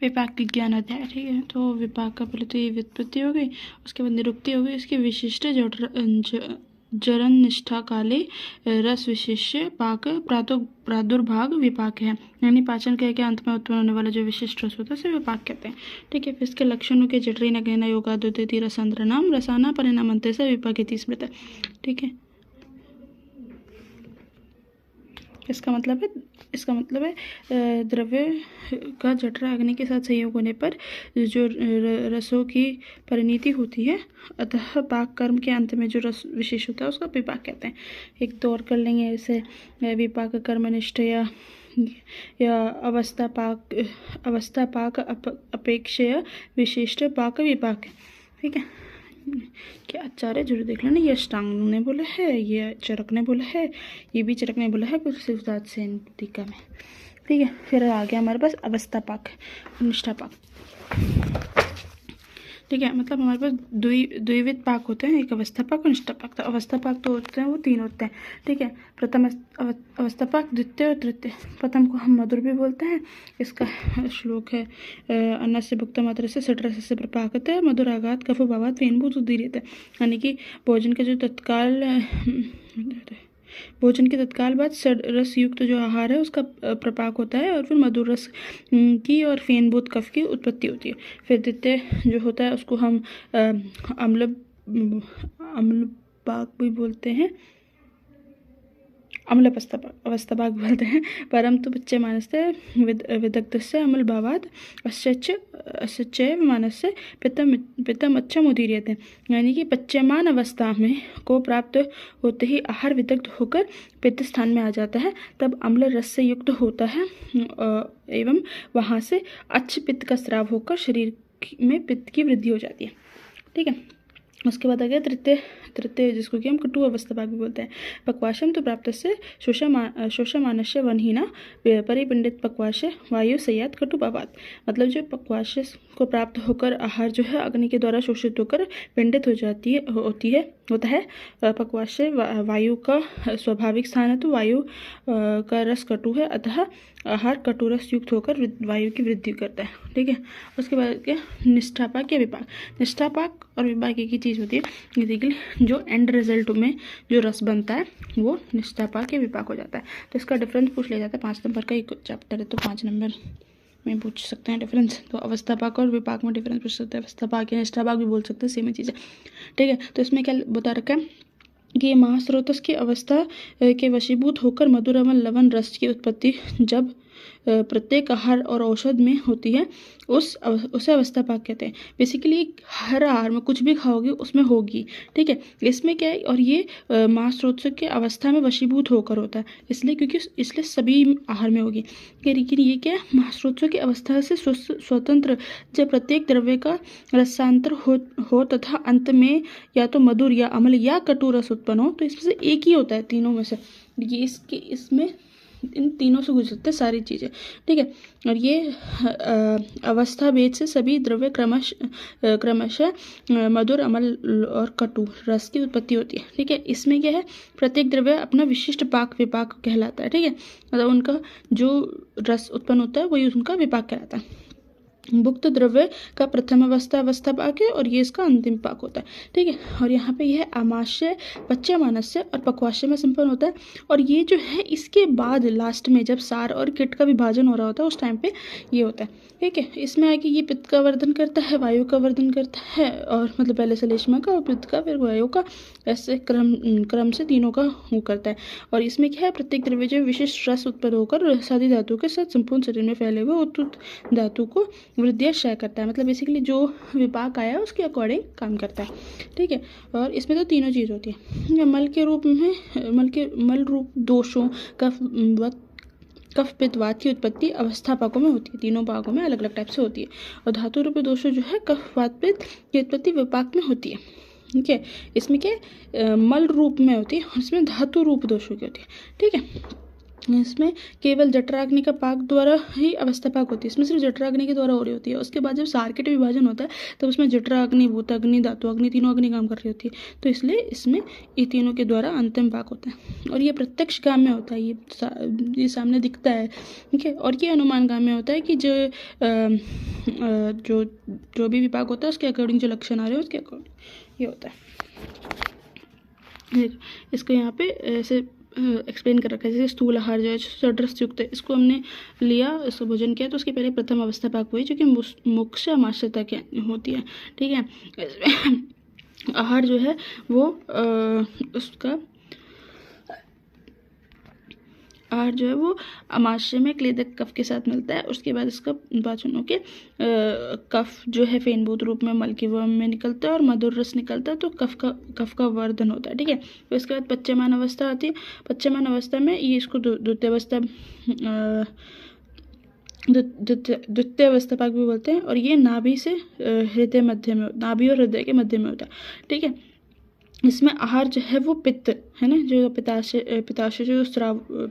विपाक विज्ञान अध्याय। ठीक है, तो विपाक का पहले तो ये व्युत्पत्ति हो गई, उसके बाद निरुक्ति हो गई, इसकी विशिष्ट जरन निष्ठा काले रस विशिष्य पाक प्रादुर्भाग विपाक है, यानी पाचन क्रिया के अंत में उत्पन्न होने वाला जो विशिष्ट रस होता है उसे विपाक कहते हैं। ठीक है, फिर इसके लक्षणों के जठरी नगेन योगाद्युति रसांतर नाम रसाना परिणाम अंत से विपाक इति स्मृत। ठीक है, इसका मतलब है द्रव्य का जठरा अग्नि के साथ संयोग होने पर जो रसों की परिणति होती है, अतः पाक कर्म के अंत में जो रस विशेष होता है उसका विपाक कहते हैं। एक तो और कर लेंगे ऐसे, विपाक कर्मनिष्ठ या अवस्था पाक अपेक्षया विशिष्ट पाक विपाक। ठीक है, क्या आचार्य जरूर देख लेना, ये अष्टांग ने बोला है, ये चरक ने बोला है, ये भी चरक ने बोला है कुछ शिवदास सेन टीका में। ठीक है, फिर आ गया हमारे पास अवस्था पाक और निष्ठा पाक। ठीक है, मतलब हमारे पास द्विविध पाक होते हैं, एक अवस्था पाक और निष्ठा पाक। तो अवस्था पाक तो होते हैं वो 3 होते हैं। ठीक है, प्रथम अवस्था पाक, द्वितीय और तृतीय। प्रथम को हम मधुर भी बोलते हैं, इसका श्लोक है अन्न से भुक्त मात्र से षट रस से प्रपाकत है मधुर आघात कफ भावात फेनभूत उदीरित, यानी कि भोजन के तत्काल बाद रस युक्त जो आहार है उसका प्रपाक होता है और फिर मधुर रस की और फेनभूत कफ की उत्पत्ति होती है। फिर द्वितीय जो होता है उसको हम अम्ल पाक भी बोलते हैं, अम्ल अवस्था पाक बोलते हैं। परम तो पच्चे मानस से विदग्ध से अमल भावाद अश्चैव मानस से पितम अच्छा मुदीरियत है, यानी कि पच्यमान अवस्था में को प्राप्त होते ही आहार विदग्ध होकर पित्त स्थान में आ जाता है, तब अम्ल रस से युक्त होता है एवं वहाँ से अच्छ पित्त का स्राव होकर शरीर में पित्त की वृद्धि हो जाती है। ठीक है, उसके बाद आ गया तृतीय जिसको कि हम कटु अवस्था पाक भी बोलते हैं। पक्वाशम तो प्राप्त से शोषमानस्य वनहीना परिपिंडित पक्वाश वायु सयात कटु पावात, मतलब जो पक्वाश को प्राप्त होकर आहार जो है अग्नि के द्वारा शोषित होकर पिंडित होता है। पक्वाश वायु का स्वाभाविक स्थान है, तो वायु का रस कटु है, अतः आहार कटु रस युक्त होकर वायु की वृद्धि करता है। ठीक है, उसके बाद क्या निष्ठा पाक या विपाक। निष्ठा पाक और विपाक एक ही चीज़ होती है, बेसिकली जो एंड रिजल्ट में जो रस बनता है वो निष्ठा पाक या विपाक हो जाता है। तो इसका डिफरेंस पूछ लिया जाता है, 5 नंबर का एक चैप्टर है तो 5 नंबर में पूछ सकते हैं डिफरेंस। तो अवस्था पाक और विपाक में डिफरेंस पूछ सकते हैं, अवस्था पाक या निष्ठा पाक भी बोल सकते हैं, सेम ही चीज़ है। ठीक है, तो इसमें क्या बता रखा है कि महास्रोतस की अवस्था के वशीभूत होकर मधुर अम्ल लवण रस की उत्पत्ति जब प्रत्येक आहार और औषध में होती है उसे अवस्था पाक कहते हैं। बेसिकली हर आहार में कुछ भी खाओगे उसमें होगी। ठीक है, इसमें क्या है, और ये महास्रोत के अवस्था में वशीभूत होकर होता है, इसलिए सभी आहार में होगी। लेकिन ये क्या है, महास्रोत की अवस्था से स्वतंत्र जब प्रत्येक द्रव्य का रसांतर हो तथा अंत में या तो मधुर या अम्ल या कटु रस उत्पन्न हो, तो इसमें से एक ही होता है तीनों में से। ये इसमें इन तीनों से गुजरते सारी चीज़ें। ठीक है, और ये अवस्था भेद से सभी द्रव्य क्रमशः मधुर अम्ल और कटु रस की उत्पत्ति होती है। ठीक है, इसमें क्या है, प्रत्येक द्रव्य अपना विशिष्ट पाक विपाक कहलाता है। ठीक है, मतलब उनका जो रस उत्पन्न होता है वही उनका विपाक कहलाता है। भुक्त द्रव्य का प्रथम अवस्था पाक है और ये इसका अंतिम पाक होता है। ठीक है, और यहाँ पे यह आमाशय पच्चय मानस्य और पक्वाशय में संपन्न होता है, और ये जो है इसके बाद लास्ट में जब सार और किट का विभाजन हो रहा होता है उस टाइम पे ये होता है। ठीक है, इसमें आगे ये पित्त का वर्धन करता है, वायु का वर्धन करता है, और मतलब पहले श्लेष्मा का और पित्त का फिर वायु का, ऐसे क्रम से तीनों का वो करता है। और इसमें क्या है, प्रत्येक द्रव्य जो विशिष्ट रस उत्पन्न होकर सादी धातु के साथ संपूर्ण शरीर में फैले हुए उत्तुत धातु को वृद्धि क्षय करता है। मतलब बेसिकली जो विपाक आया उसके अकॉर्डिंग काम करता है। ठीक है, और इसमें तो तीनों चीज़ होती है। मल के रूप में मल रूप दोषों कफ पित्त वात की उत्पत्ति अवस्था पाकों में होती है, तीनों पाकों में अलग अलग टाइप से होती है। और धातु रूप दोषों जो है कफ वात पित्त की उत्पत्ति विपाक में होती है। ठीक है, इसमें क्या मल रूप में होती है, इसमें धातु रूप दोषों की होती है। ठीक है, इसमें केवल जठराग्नि का पाक द्वारा ही अवस्था पाक होती है, इसमें सिर्फ जठराग्नि के द्वारा हो रही होती है। उसके बाद जब सार्किट विभाजन होता है तो उसमें जठराग्नि, भूताग्नि, धातुअग्नि, तीनों अग्नि काम कर रही होती है, तो इसलिए इसमें ये तीनों के द्वारा अंतिम पाक होता है। और ये प्रत्यक्ष गाम्य होता है, ये सामने दिखता है, ठीक है। और ये अनुमान गाम्य होता है कि जो भी विपाक होता है उसके अकॉर्डिंग जो लक्षण आ रहे हैं उसके अकॉर्डिंग ये होता है। इसको यहाँ पे ऐसे एक्सप्लेन कर रखा है, जैसे स्थूल आहार जो है षड्रस युक्त है, इसको हमने लिया, इसको भोजन किया तो उसके पहले प्रथम अवस्था पाक हुई जो कि मुख से अमाशय तक होती है, ठीक है। आहार जो है वो उसका आहार जो है वो अमाशय में क्लेदक कफ के साथ मिलता है। उसके बाद इसका पाचन होकर कफ जो है फेनभूत रूप में मल के वर्म में निकलता है और मधुर रस निकलता है, तो कफ का वर्धन होता है, ठीक है। तो इसके बाद पच्यमान अवस्था आती है। पच्यमान अवस्था में ये इसको द्वितीय अवस्था पाक भी बोलते हैं। और ये नाभि से हृदय मध्य में, नाभि और हृदय के मध्य में होता है, ठीक है। इसमें आहार जो है वो पित्त है ना, जो पित्ताशय जो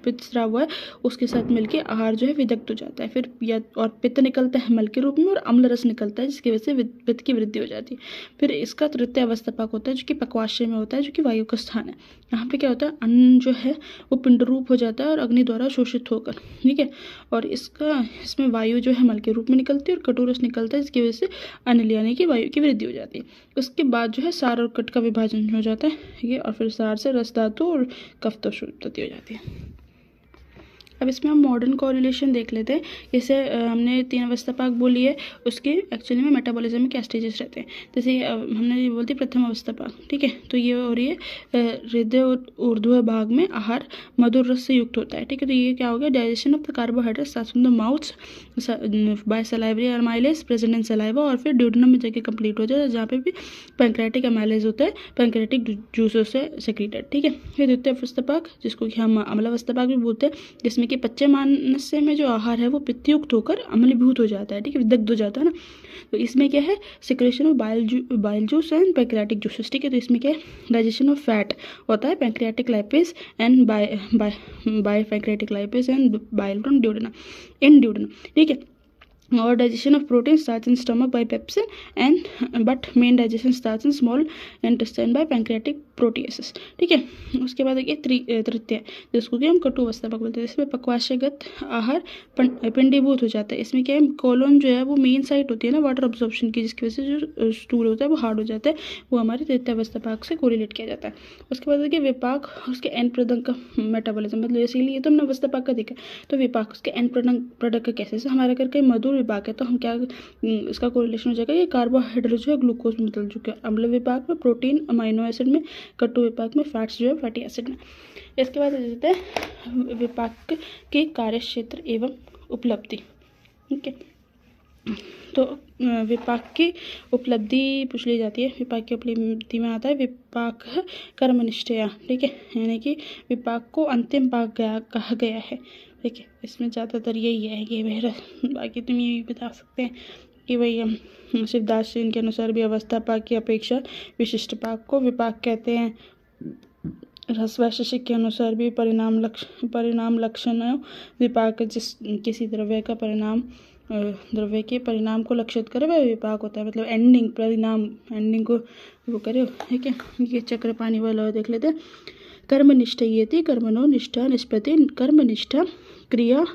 पित्त स्राव हुआ है उसके साथ मिलके आहार जो है विदग्ध हो जाता है। फिर और पित्त निकलता है मल के रूप में और अम्ल रस निकलता है, जिसकी वजह से पित्त की वृद्धि हो जाती है। फिर इसका तृतीय अवस्था पाक होता है जो कि पक्वाशय में होता है, जो कि वायु का स्थान है। यहाँ पे क्या होता है, अन्न जो है वो पिंड रूप हो जाता है और अग्नि द्वारा शोषित होकर, ठीक है। और इसमें वायु जो है मल के रूप में निकलती है और कटु रस निकलता है, जिसकी वजह से अनिल यानी कि वायु की वृद्धि हो जाती है। उसके बाद जो है सार और कट का विभाजन हो जाता है, ठीक है। और फिर सार से रस धातु और कफ तंतु उत्पत्ति हो जाती है। अब इसमें हम मॉडर्न कोरिलेशन देख लेते हैं। जैसे हमने 3 अवस्था पाक बोली है, उसके एक्चुअली में मेटाबॉलिज्म में क्या स्टेजेस रहते हैं। जैसे हमने ये बोलती प्रथम अवस्था पाक, ठीक है। तो ये हो रही है हृदय और ऊर्ध्व भाग में आहार मधुर रस से युक्त होता है, ठीक है। तो ये क्या हो गया, digestion of the carbohydrate starts from the mouth by salivary amylase present in saliva, और फिर ड्यूडेनम में जाके कंप्लीट हो जाता है, जहाँ पे भी पैंक्रेटिक अमाइलेज होता है, पैंक्रेटिक जूसों से सेक्रेटेड, ठीक है। फिर द्वितीय अवस्था पाक, जिसको कि हम अम्ल अवस्था पाक भी बोलते हैं, जिसमें कि पच्यमानस्य में जो आहार है वो पित्तयुक्त होकर अम्लीभूत हो जाता है, ठीक है, विदग्ध हो जाता है ना। तो इसमें क्या है, secretion of bile juice and pancreatic juices, ठीक है। तो इसमें क्या है, डाइजेशन ऑफ फैट होता है, pancreatic lipase and by pancreatic lipase and bile from duodenum, ठीक है। और digestion of protein starts in stomach by pepsin and but main digestion starts in small intestine by pancreatic proteases, ठीक है। उसके बाद देखिए तृतीय, जिसको कि हम कटु अवस्था पाक बोलते हैं। इसमें पक्वाशयगत आहार पिंडीभूत हो जाता है। इसमें क्या है, कोलोन जो है वो मेन साइट होती है ना वाटर अब्जॉर्प्शन की, जिसकी वजह से जो स्टूल होता है वो हार्ड हो जाता है, वो हमारे तृतीय अवस्था पाक से कोरिलेट किया जाता है। उसके बाद देखिए विपाक, उसके एंड प्रोडक्ट का मेटाबॉलिज्म, मतलब इसीलिए तो हमने अवस्था पाक का देखा। तो विपाक उसके एंड प्रोडक्ट का कैसे, जैसे हमारे करके मधुर विपाक है तो हम क्या, इसका कोरिलेशन हो जाएगा, ये कार्बोहाइड्रेट जो है ग्लूकोज में बदल चुके हैं, अम्ल विपाक में प्रोटीन अमाइनो एसिड में, कटु विपाक में फैट्स जो है फैटी एसिड में। इसके बाद देते हैं विपाक के कार्य क्षेत्र एवं उपलब्धि, ठीक है। तो विपाक की उपलब्धि पूछ ली जाती है। विपाक की उपलब्धि में आता है विपाक कर्मनिष्ठया, ठीक है, यानी कि विपाक को अंतिम पाक कहा गया है, ठीक है। इसमें ज़्यादातर यही है कि मेरा, बाकी तुम ये भी बता सकते हैं कि भाई शिवदास जी के अनुसार भी अवस्था पाक की अपेक्षा विशिष्ट पाक को विपाक कहते हैं। रसवैशेषिक के अनुसार भी परिणाम लक्षण विपाक जिस किसी द्रव्य के परिणाम को लक्षित करे वह विपाक होता है, मतलब एंडिंग को वो करे, ठीक है। ये चक्र पानी वाला देख लेते हैं। कर्मनिष्ठा ये थी, कर्मणो निष्ठा निष्पत्ति, कर्मनिष्ठा क्रिया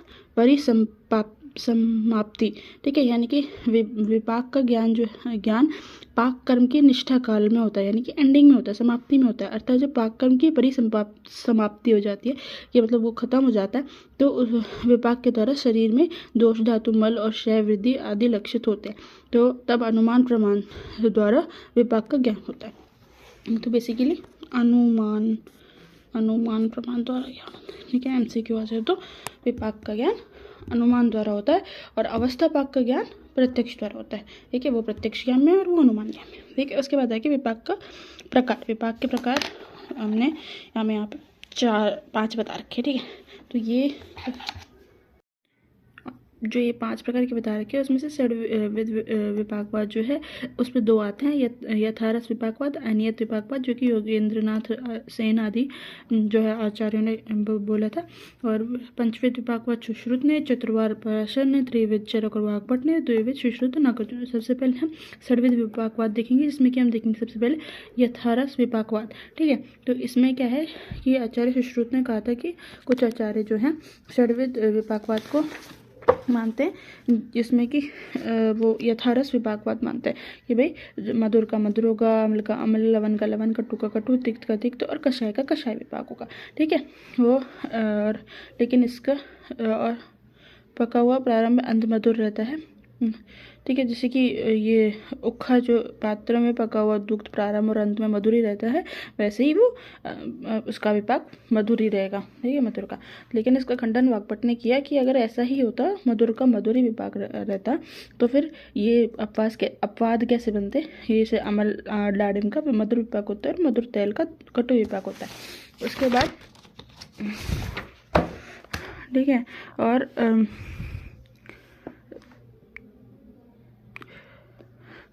समाप्ति, ठीक है। यानी कि विपाक का ज्ञान पाक कर्म की निष्ठा काल में होता है, यानी कि एंडिंग में होता है, समाप्ति में होता है। अर्थात जब पाक कर्म की परिसमाप्ति हो जाती है, ये मतलब वो खत्म हो जाता है, तो उस विपाक के द्वारा शरीर में दोष धातु मल और क्षय वृद्धि आदि लक्षित होते हैं, तो तब अनुमान प्रमाण द्वारा विपाक का ज्ञान होता है। तो बेसिकली अनुमान प्रमाण द्वारा ज्ञान होता है, ठीक है। MCQ आ जाए तो विपाक का ज्ञान अनुमान द्वारा होता है और अवस्था पाक का ज्ञान प्रत्यक्ष द्वारा होता है, ठीक है। वो प्रत्यक्ष ज्ञान में और वो अनुमान ज्ञान में, ठीक है। उसके बाद है कि विपाक का प्रकार, विपाक के प्रकार हमने यहाँ पे 5 बता रखे, ठीक है। तो ये जो ये 5 प्रकार के बता रखे हैं उसमें से षड्विध विपाकवाद जो है उसमें 2 आते हैं, यथारस विपाकवाद, अनियत विपाकवाद, जो कि योगेंद्रनाथ सेन आदि जो है आचार्यों ने बोला था, और पंचविध विपाकवाद सुश्रुत ने, चतुर्वार पराशर ने, त्रिविध चरक और वाग्भट ने, द्विविध सुश्रुत नागार्जुन। सबसे पहले हम षड्विध विपाकवाद देखेंगे, जिसमें कि हम देखेंगे सबसे पहले यथारस विपाकवाद। ठीक है, तो इसमें क्या है कि आचार्य सुश्रुत ने कहा था कि कुछ आचार्य जो हैं षड्विध विपाकवाद को मानते हैं, जिसमें कि वो यथारस विपाकवाद मानते हैं कि भाई मधुर का मधुर होगा, अम्ल का अम्ल, लवण का लवण, कटु का कटु, तिक्त का तिक्त और कषाय का कषाय विपाक होगा। ठीक है, वो और लेकिन इसका और पका हुआ प्रारंभ अंत मधुर रहता है। ठीक है, जैसे कि ये उखा जो पात्र में पका हुआ दुग्ध प्रारंभ और अंत में मधुर ही रहता है, वैसे ही वो उसका विपाक मधुर ही रहेगा। ठीक है, मधुर का। लेकिन इसका खंडन वाग्भट ने किया कि अगर ऐसा ही होता, मधुर का मधुर ही विपाक रहता, तो फिर ये अपवाद कैसे बनते। ये से अमल डाडिम का मधुर विपाक होता है और मधुर तेल का कटु विपाक होता है। उसके बाद ठीक है, और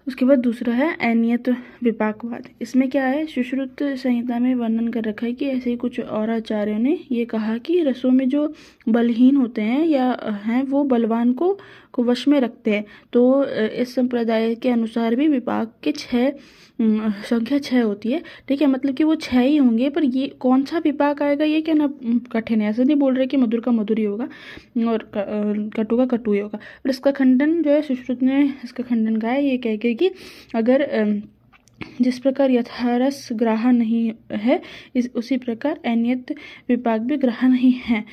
उसके बाद दूसरा है अनियत विपाकवाद। इसमें क्या है, सुश्रुत संहिता में वर्णन कर रखा है कि ऐसे ही कुछ और आचार्यों ने ये कहा कि रसों में जो बलहीन होते हैं या हैं वो बलवान को वश में रखते हैं। तो इस संप्रदाय के अनुसार भी विपाक के 6 संख्या 6 होती है। ठीक है, मतलब कि वो 6 ही होंगे, पर ये कौन सा विपाक आएगा ये कहना कठिन है। ऐसा नहीं बोल रहे कि मधुर का मधुर ही होगा और कटु का कटु ही होगा। और इसका खंडन जो है सुश्रुत ने इसका खंडन कहा है, ये कह के कि अगर जिस प्रकार यथारस ग्राह्य नहीं है, उसी प्रकार अनियत विपाक भी ग्राह्य नहीं है,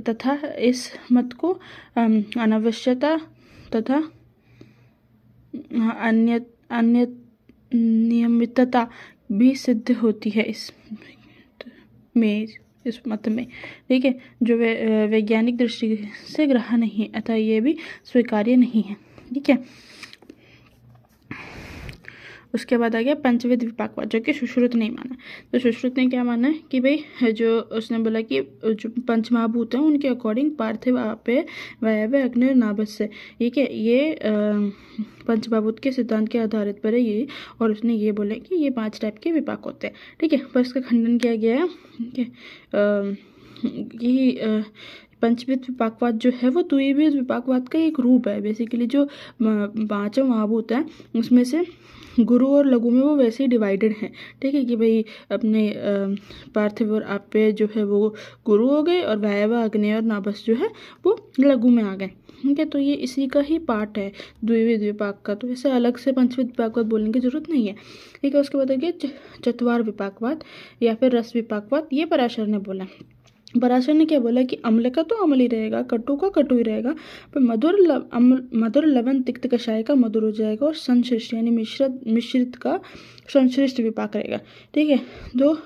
तथा इस मत को अनावश्यकता तथा अन्य नियमितता भी सिद्ध होती है इस मत में। ठीक है, जो वैज्ञानिक दृष्टि से ग्राह्य नहीं है, अतः ये भी स्वीकार्य नहीं है। ठीक है, उसके बाद आ गया पंचविध विपाकवाद, जो कि सुश्रुत नहीं माना। तो सुश्रुत ने क्या माना है कि भाई जो उसने बोला कि जो पंचमहाभूत हैं उनके अकॉर्डिंग पार्थिव, आपेय, वायव्य, अग्नि और नाभस्य, ठीक है, ये पंचमहाभूत के सिद्धांत के आधारित पर है ये। और उसने ये बोला कि ये 5 टाइप के विपाक होते हैं। ठीक है, पर इसका खंडन किया गया है। ठीक है, कि पंचविध विपाकवाद जो है वो द्विविध विपाकवाद का एक रूप है। बेसिकली जो 5 महाभूत हैं उसमें से गुरु और लघु में वो वैसे ही डिवाइडेड हैं। ठीक है, कि भाई अपने पार्थिव और आपेय जो है वो गुरु हो गए, और वायव्य, अग्नि और नाभस जो है वो लघु में आ गए। ठीक है, तो ये इसी का ही पार्ट है द्विविध विपाक का। तो इसे अलग से पंचविध विपाकवाद बोलने की जरूरत नहीं है। ठीक है, उसके बाद आगे चतुर्वार विपाकवाद या फिर रस विपाकवाद, ये पराशर ने बोला। पराशर ने क्या बोला कि अम्ल का तो अम्ल ही रहेगा, कटु का कटु ही रहेगा, पर मधुर लवण तिक्त कषाय का मधुर हो जाएगा, और संश्लिष्ट यानी मिश्रित का संश्लिष्ट विपाक रहेगा। ठीक है, तो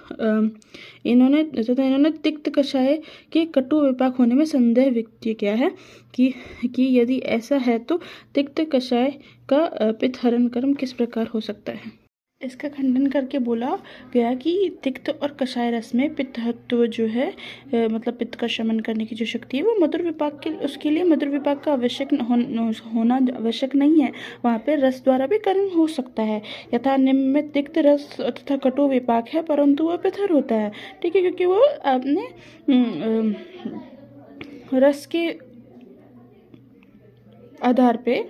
इन्होंने तिक्त कषाय के कटु विपाक होने में संदेह व्यक्त किया है कि यदि ऐसा है तो तिक्त कषाय का पित्तहरण कर्म किस प्रकार हो सकता है। इसका खंडन करके बोला गया कि तिक्त और कषाय रस में पित्तत्व जो है मतलब पित्त का शमन करने की जो शक्ति है वो मधुर विपाक के उसके लिए मधुर विपाक का आवश्यक होना आवश्यक नहीं है। वहाँ पे रस द्वारा भी कर्म हो सकता है। यथा निम्न में तिक्त रस तथा कटु विपाक है, परंतु वह पित्तर होता है। ठीक है, क्योंकि वो अपने रस के आधार पे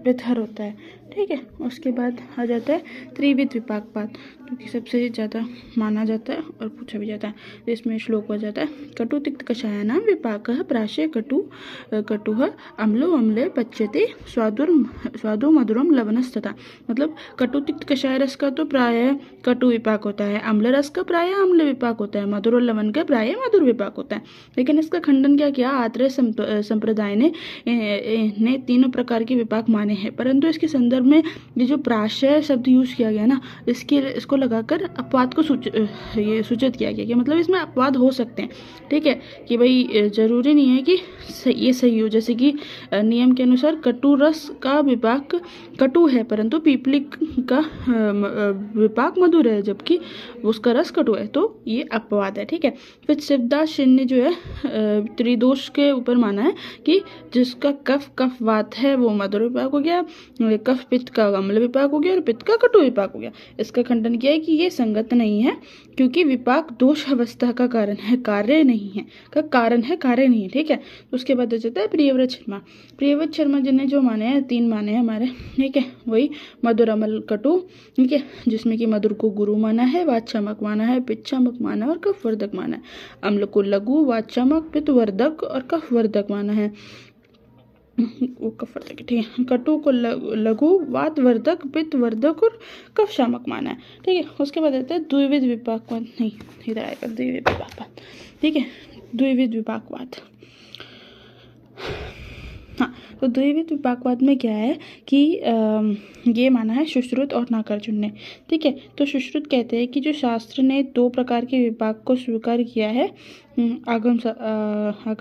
पित्तर होता है। ठीक है, उसके बाद आ जाता है त्रिविध विपाकवाद, क्योंकि सबसे ज़्यादा माना जाता है और पूछा भी जाता है। तो इसमें श्लोक हो जाता है कटु तिक्त कषायानां विपाकः प्राशे कटुः अम्लो अम्ले पच्यते स्वादो मधुरम लवणस्तथा। मतलब कटु तिक्त कषाय रस का तो प्राय कटु विपाक होता है, अम्ल रस का प्राय अम्ल विपाक होता है, मधुर और लवण का प्राय मधुर विपाक होता है। लेकिन इसका खंडन क्या किया, आत्रेय संप्रदाय ने तीनों प्रकार के विपाक माने हैं, परंतु इसके संदर्भ कर्म में ये जो प्राशय शब्द यूज किया गया ना, इसको लगाकर अपवाद को ये सूचित किया गया कि मतलब इसमें अपवाद हो सकते हैं, ठीक है, कि भाई जरूरी नहीं है कि ये सही हो। जैसे कि नियम के अनुसार कटु रस का विपाक कटु है परंतु पीपलिक का विपाक मधुर है, जबकि उसका रस कटु है, तो ये अपवाद है, ठीक है। फिर शिवदास सेन ने जो है त्रिदोष के ऊपर माना है कि जिसका कफ वात है वो मधुर विपाक हो गया, कफ पित्त का अम्ल विपाक हो गया और पित्त का कटु विपाक हो गया। इसका खंडन किया है कि ये संगत नहीं है, क्योंकि विपाक दोष अवस्था का कारण है, कार्य नहीं है, का कारण है, कार्य नहीं है, ठीक है। उसके बाद हो जाता है प्रियव्रत शर्मा। प्रियव्रत शर्मा जिन्हें जो माने हैं, 3 माने हैं हमारे, ठीक है, वही मधुर अमल कटु, ठीक है, जिसमें कि मधुर को गुरु माना है, वातशामक माना है, पित्तशामक माना है और कफवर्धक माना है। अम्ल को लघु, वातशामक, पित्तवर्धक और कफवर्धक माना है, वो कफवर्धक, ठीक है। कटु को लघु, वातवर्धक, पित्तवर्धक और कफशामक माना है, ठीक है। उसके बाद आता है द्विविध विपाकवाद, नहीं इधर आएगा द्विविध विपाकवाद, ठीक है, द्विविध विपाकवाद। हाँ, तो द्विविध विपाकवाद में क्या है कि ये माना है सुश्रुत और नागार्जुन ने, ठीक है। तो सुश्रुत कहते हैं कि जो शास्त्र ने 2 प्रकार के विपाक को स्वीकार किया है आगम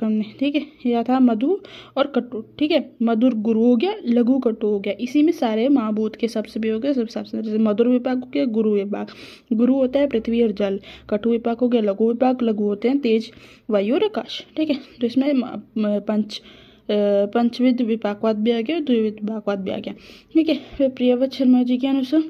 ने, ठीक है, या था मधु और कटु, ठीक है। मधुर गुरु हो गया, लघु कटु हो गया, इसी में सारे महाभूत के शब्द भी हो गए, सब शब्द। जैसे मधुर विपाक हो गया, गुरु विपाक, गुरु होता है पृथ्वी और जल, कटु विपाक हो गया लघु विपाक, लघु होते हैं तेज, वायु और आकाश, ठीक है। तो इसमें पंचविध विपाकवाद भी आ गया और द्विविध विपाकवाद भी आ गया, ठीक है। फिर प्रियव्रत शर्मा जी के अनुसार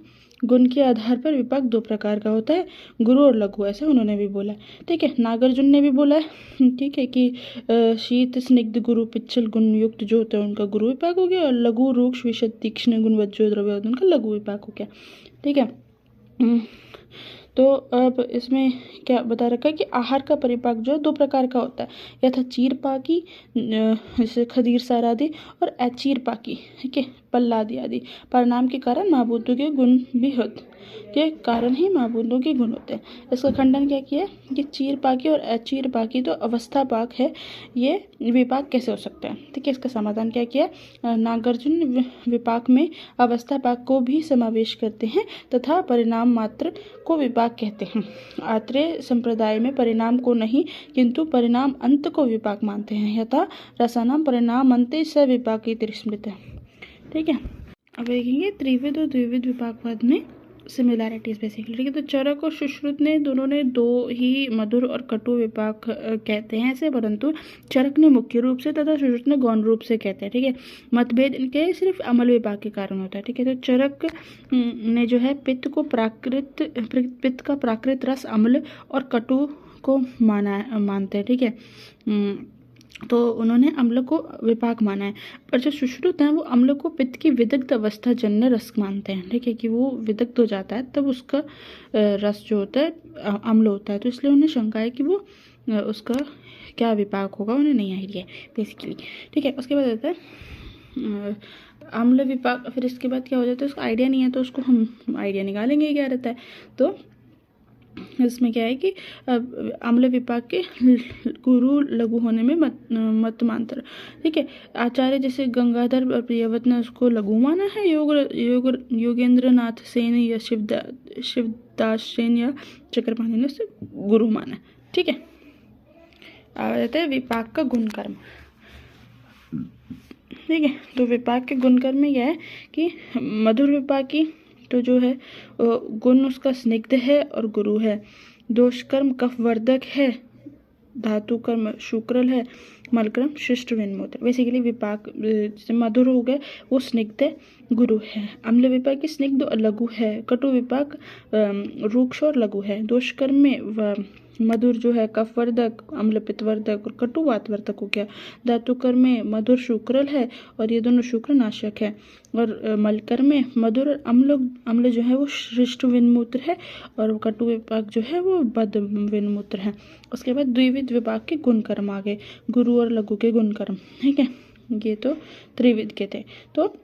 गुण के आधार पर विपाक 2 प्रकार का होता है, गुरु और लघु, ऐसा उन्होंने भी बोला है, ठीक है। नागार्जुन ने भी बोला है, ठीक है, कि शीत स्निग्ध गुरु पिच्छल गुण युक्त जो होता है उनका गुरु विपाक हो गया, और लघु रूक्ष विशद तीक्ष्ण गुण वज्रो द्रव्य उनका लघु विपाक हो गया, ठीक है। तो अब इसमें क्या बता रखा है कि आहार का परिपाक जो है 2 प्रकार का होता है, यथा चीरपाकी जैसे खदीर सार आदि, और अचीरपाकी, ठीक है, पल्लादि आदि। परिणाम के कारण महाभूतों के गुण भी होते के कारण ही महाभूतों के गुण होते हैं। इसका खंडन क्या किया कि चीरपाकी और अचीरपाकी तो अवस्था पाक है, ये विपाक कैसे हो सकता है, ठीक है। इसका समाधान क्या किया, नागार्जुन विपाक में अवस्था पाक को भी समावेश करते हैं तथा परिणाम मात्र को विपाक कहते हैं। आत्रेय संप्रदाय में परिणाम को नहीं किंतु परिणाम अंत को विपाक मानते हैं, यथा रसानाम परिणाम अंते स विपाकी स्मृत है, ठीक है। अब देखेंगे त्रिविध और द्विविध विपाकवाद में सिमिलैरिटीज बेसिकली, ठीक है। तो चरक और सुश्रुत ने दोनों ने 2 ही मधुर और कटु विपाक कहते हैं ऐसे, परंतु चरक ने मुख्य रूप से तथा सुश्रुत ने गौण रूप से कहते हैं, ठीक है। मतभेद इनके सिर्फ अमल विपाक के कारण होता है, ठीक है। तो चरक ने जो है पित्त का प्राकृत रस अम्ल और कटु को मानते हैं, ठीक है। तो उन्होंने अम्ल को विपाक माना है, पर जो सुश्रुत हैं वो अम्ल को पित्त की विदग्ध अवस्था जन्य रस मानते हैं, ठीक है, कि वो विदग्ध हो जाता है तब उसका रस जो होता है अम्ल होता है, तो इसलिए उन्हें शंका है कि वो उसका क्या विपाक होगा, उन्हें नहीं आइडिया है बेसिकली, ठीक है। उसके बाद आता है अम्ल विपाक। फिर इसके बाद क्या हो जाता है, उसका आइडिया नहीं है तो उसको हम आइडिया निकालेंगे क्या रहता है। तो इसमें क्या है कि अम्ल विपाक के गुरु लघु होने में मत मानते, ठीक है। आचार्य जैसे गंगाधर और प्रियव्रत ने उसको लघु माना है, योगेंद्र नाथ सेन या शिवदास सेन या चक्रपाणी ने उसे गुरु माना है, ठीक है। आ जाता है विपाक का गुणकर्म, ठीक है। तो विपाक के गुणकर्म में यह है कि मधुर विपाकी तो जो है गुण उसका स्निग्ध है और गुरु है, दोषकर्म कफवर्धक है, धातु कर्म शुक्रल है, मलकर्म शिष्ट विन्मूत्र। बेसिकली विपाक जैसे मधुर हो गए वो स्निग्ध है, गुरु है। अम्ल विपाक स्निग्ध और लघु है, कटु विपाक रूक्ष और लघु है। दोषकर्म में मधुर जो है कफवर्धक, अम्ल पित्तवर्धक और कटु वातवर्धक हो गया। धातु कर्म में मधुर शुक्रल है और ये दोनों शुक्र नाशक है, और मलकर में मधुर और अम्ल जो है वो शिष्ट विन्मूत्र है, और कटु विपाक जो है वो बद विन्मूत्र है। उसके बाद द्विविध विपाक के गुण कर्म आ गए, गुरु और लघु के गुण कर्म, ठीक है। ये तो त्रिविध के थे। तो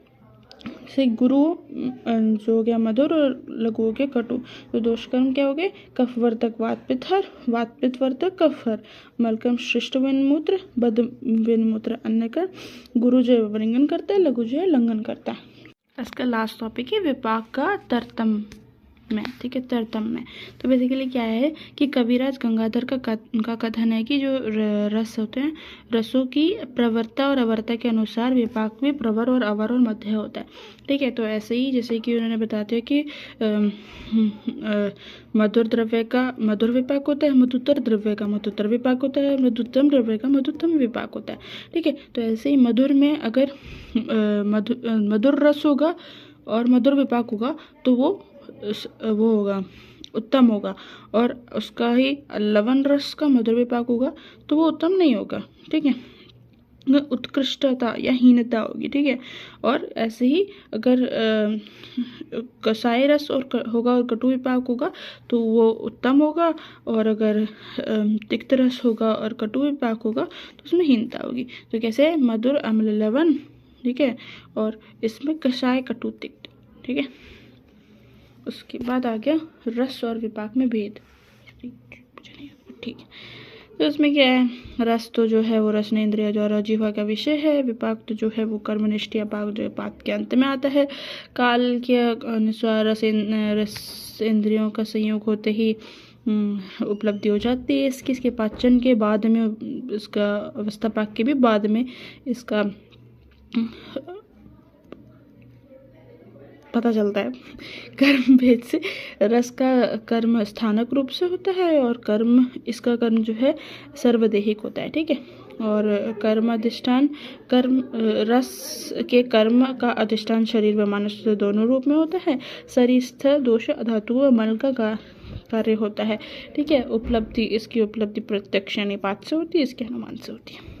से गुरु जो हो गया मधुर और लघु हो गया कटु। तो दोषकर्म क्या हो गए, कफवर्धक वातपित्तवर्धक कफहर, मलकर्म शिष्ट विन्मूत्र, बद विन्मूत्र अन्य कर। गुरु जो है वरिंगन करता है, लघु जो है लंघन करता है। इसका लास्ट टॉपिक है विपाक का तरतम में, ठीक है, तरतम में। तो बेसिकली क्या है कि कविराज गंगाधर का कथन है कि जो रस होते हैं, रसों की प्रवरता और अवरता के अनुसार विपाक में प्रवर और अवर और मध्य होता है, ठीक है। तो ऐसे ही जैसे कि उन्होंने बताते हैं कि मधुर द्रव्य का मधुर विपाक होता है, मधुतर द्रव्य का मधुतर विपाक होता है, मधुतम द्रव्य का मधुतम विपाक होता है, ठीक है। तो ऐसे ही मधुर में अगर मधुर रस होगा और मधुर विपाक होगा तो वो होगा उत्तम होगा, और उसका ही लवण रस का मधुर विपाक होगा तो वो उत्तम नहीं होगा, ठीक है, उत्कृष्टता या हीनता होगी, ठीक है। और ऐसे ही अगर कसाई रस और होगा और कटु विपाक होगा तो वो उत्तम होगा, और अगर तिक्त रस होगा और कटु विपाक होगा तो उसमें हीनता होगी। तो कैसे मधुर अम्ल लवण, ठीक है, और इसमें कसाय कटु तिक्त, ठीक है। उसके बाद आ गया रस और विपाक में भेद, ठीक है। तो इसमें क्या है, रस तो जो है वो रसनेन्द्रिय जो और जीवा का विषय है, विपाक तो जो है वो कर्मनिष्ठ या पाक जो पाक के अंत में आता है। काल के अनुसार रस इंद्रियों का संयोग होते ही उपलब्धि हो जाती है इसके पाचन के बाद में, इसका अवस्था पाक के भी बाद में इसका पता चलता है। कर्म भेद से रस का कर्म स्थानक रूप से होता है, और इसका कर्म जो है सर्वदेहिक होता है, ठीक है। और कर्म अधिष्ठान रस के कर्म का अधिष्ठान शरीर व मानस दोनों रूप में होता है। शरीरस्थ दोष धातु व मल का कार्य होता है, ठीक है। इसकी उपलब्धि प्रत्यक्ष यानी पाठ से होती है, इसके अनुमान से होती है।